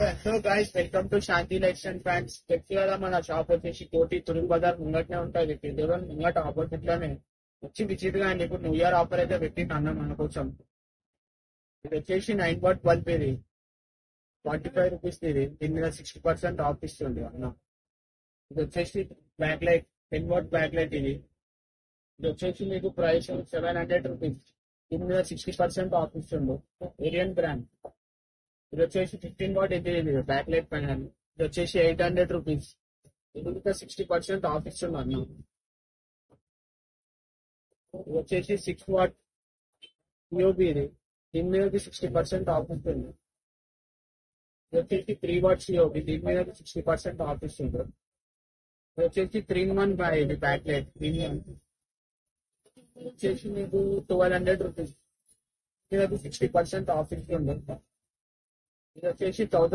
Hello guys, welcome to Shanti lights and fans. తెలుసు కదా, మన షాప్ వచ్చేసి కోటి తురుగు బజార్ ముంగట్నే ఉంటుంది. దూరం ముంగట ఆపోజిట్ లోనే వచ్చి విజిట్ గా అండి. ఇప్పుడు న్యూ ఇయర్ ఆఫర్ అయితే పెట్టింది అన్న మన కోసం. ఇది వచ్చేసి 9 వాట్ బల్బ్. ఇది 45 రూపీస్. ఇది దీని మీద 60% ఆఫ్ ఇస్తుంది అన్న. ఇది వచ్చేసి back light, 10 what back light. ఇది వచ్చేసి మీకు ప్రైస్ 700 రూపీస్. దీని మీద 60% ఆఫ్ ఇస్తుండు. ఏరియన్ బ్రాండ్. ఇది వచ్చేసి 15 వాట్. ఇది బ్యాక్ లైట్ ప్యానల్. ఇది వచ్చేసి 800 రూపీస్. ఇది ఇంకా 60% ఆఫ్ ఇస్తుంది అన్న. ఇది వచ్చేసి 6 వాట్ పిఓబి. దీని మీద 60% ఆఫ్ ఇస్తుంది. ఇది వచ్చేసి 3 వాట్ సిఓబి. దీని మీద 60% ఆఫ్ ఇస్తుంది. ఇది వచ్చేసి 3-in-1 ఇది బ్యాక్ లైట్ ప్రీమియం. ఇది వచ్చేసి మీకు 1200 రూపీస్. దీని మీద 60% ఆఫ్ ఇస్తుంది. ఇది వచ్చేసి 1000